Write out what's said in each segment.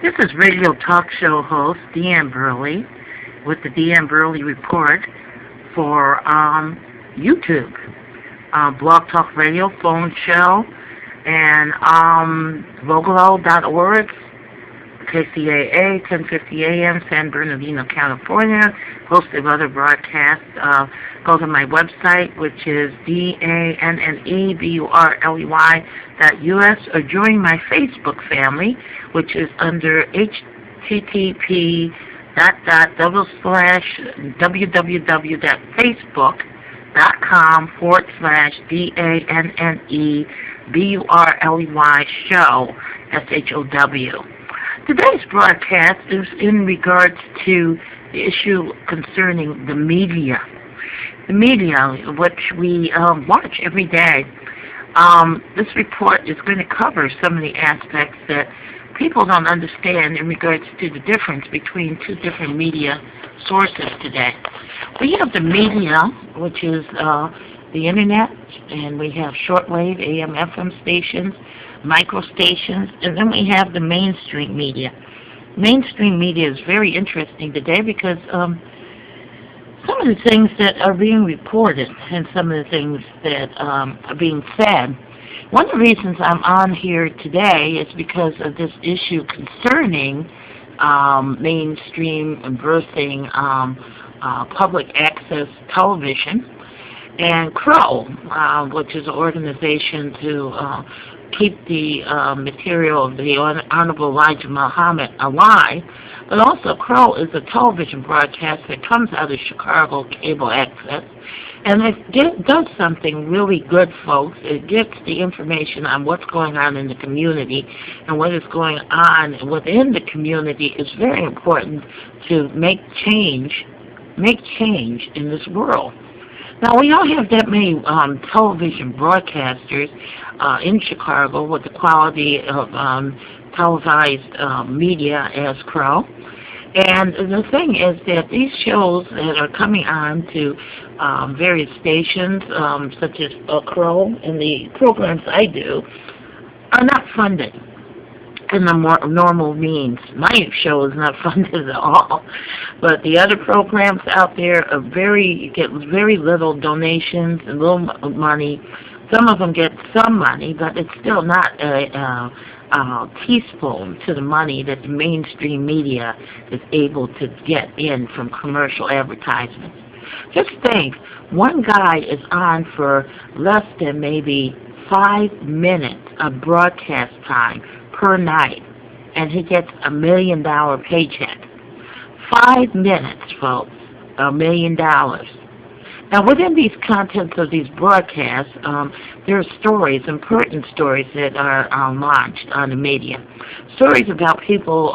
This is radio talk show host Deanne Burley with the Deanne Burley Report for YouTube, Blog Talk Radio phone show, and Vogelo.org, KCAA, 1050 AM, San Bernardino, California. Host of other broadcasts. Go to my website, which is DANNEBURLEY.US, or join my Facebook family, which is under http://www.facebook.com/DANNEBURLEY show, SHOW. Today's broadcast is in regards to the issue concerning the media. The media, which we watch every day. This report is going to cover some of the aspects that people don't understand in regards to the difference between two different media sources today. We have the media, which is the internet, and we have shortwave, AM, FM stations, micro stations, and then we have the mainstream media. Mainstream media is very interesting today because some of the things that are being reported and some of the things that are being said. One of the reasons I'm on here today is because of this issue concerning mainstream and birthing public access television, and Crow, which is an organization to keep the material of the Honorable Elijah Muhammad alive. But also, Crow is a television broadcast that comes out of Chicago Cable Access, and it does something really good, folks. It gets the information on what's going on in the community, and what is going on within the community is very important to make change in this world. Now, we don't have that many television broadcasters in Chicago with the quality of televised media as Crow. And the thing is that these shows that are coming on to various stations, such as Crow, and the programs I do, are not funded in the more normal means. My show is not funded at all, but the other programs out there are get very little donations and little money. Some of them get some money, but it's still not a teaspoon to the money that the mainstream media is able to get in from commercial advertisements. Just think, one guy is on for less than maybe 5 minutes of broadcast time per night, and he gets $1 million paycheck. 5 minutes, folks, $1 million. Now, within these contents of these broadcasts, there are stories, important stories that are launched on the media. Stories about people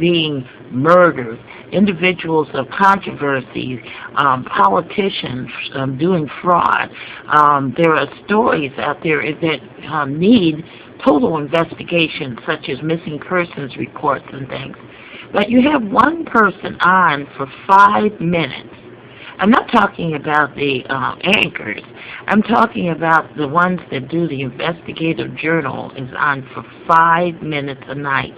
being murdered, individuals of controversy, politicians doing fraud. There are stories out there that need total investigation, such as missing persons reports and things. But you have one person on for 5 minutes. I'm not talking about the anchors. I'm talking about the ones that do the investigative journal is on for 5 minutes a night.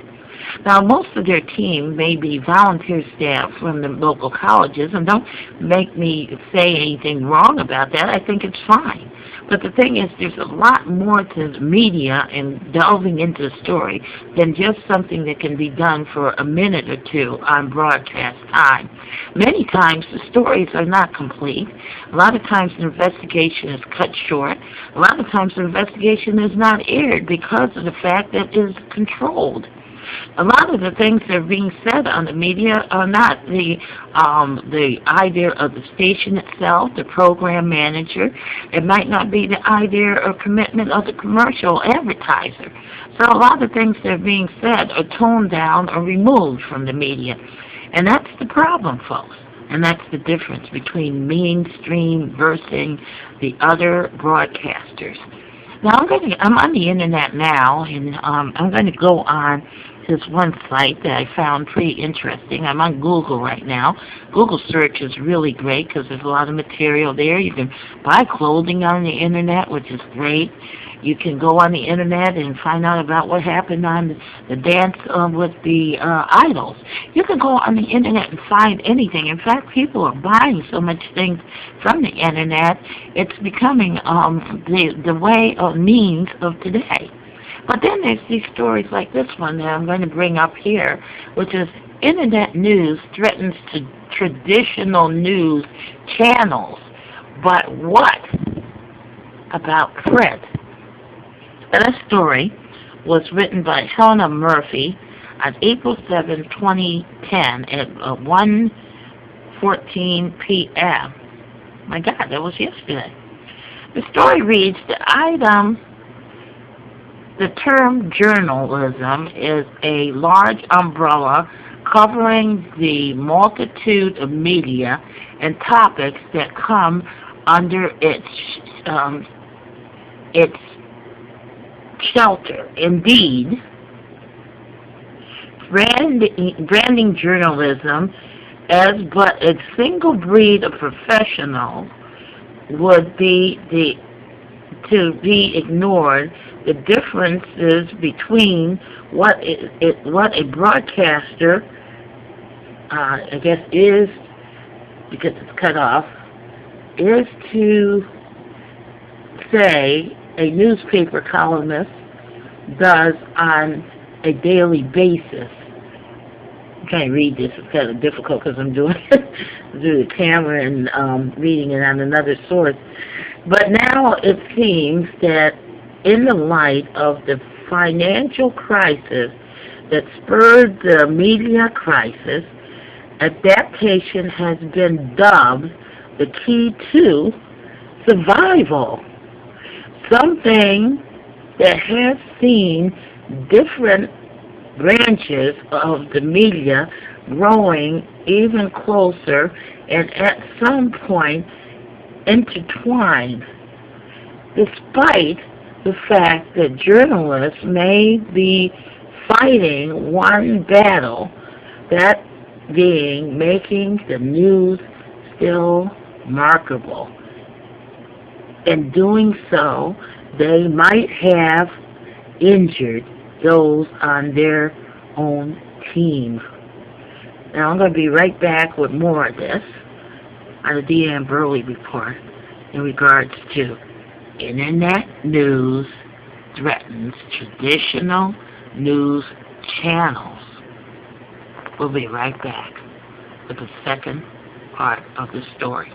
Now, most of their team may be volunteer staff from the local colleges, and don't make me say anything wrong about that. I think it's fine. But the thing is, there's a lot more to the media and delving into the story than just something that can be done for a minute or two on broadcast time. Many times, the stories are not complete. A lot of times, the investigation is cut short. A lot of times, the investigation is not aired because of the fact that it is controlled. A lot of the things that are being said on the media are not the idea of the station itself, the program manager. It might not be the idea or commitment of the commercial advertiser. So a lot of things that are being said are toned down or removed from the media. And that's the problem, folks. And that's the difference between mainstream versus the other broadcasters. Now, I'm on the internet now, and I'm going to go on this one site that I found pretty interesting. I'm on Google right now. Google search is really great because there's a lot of material there. You can buy clothing on the internet, which is great. You can go on the internet and find out about what happened on the dance with the idols. You can go on the internet and find anything. In fact, people are buying so much things from the internet. It's becoming the way of means of today. But then there's these stories like this one that I'm going to bring up here, which is internet news threatens to traditional news channels. But what about print? That story was written by Helena Murphy on April 7, 2010 at 1:14 p.m. My God, that was yesterday. The story reads, the term journalism is a large umbrella covering the multitude of media and topics that come under its shelter. Indeed, branding journalism as but a single breed of professional would be to be ignored. The differences between what a broadcaster, I guess, is, because it's cut off, is to say a newspaper columnist does on a daily basis. I'm trying to read this. It's kind of difficult because I'm doing it through the camera and reading it on another source. But now it seems that in the light of the financial crisis that spurred the media crisis, adaptation has been dubbed the key to survival. Something that has seen different branches of the media growing even closer and at some point intertwined, despite the fact that journalists may be fighting one battle, that being making the news still marketable. In doing so, they might have injured those on their own team. Now I'm going to be right back with more of this on the Tthe and Burley report in regards to internet news threatens traditional news channels. We'll be right back with the second part of the story.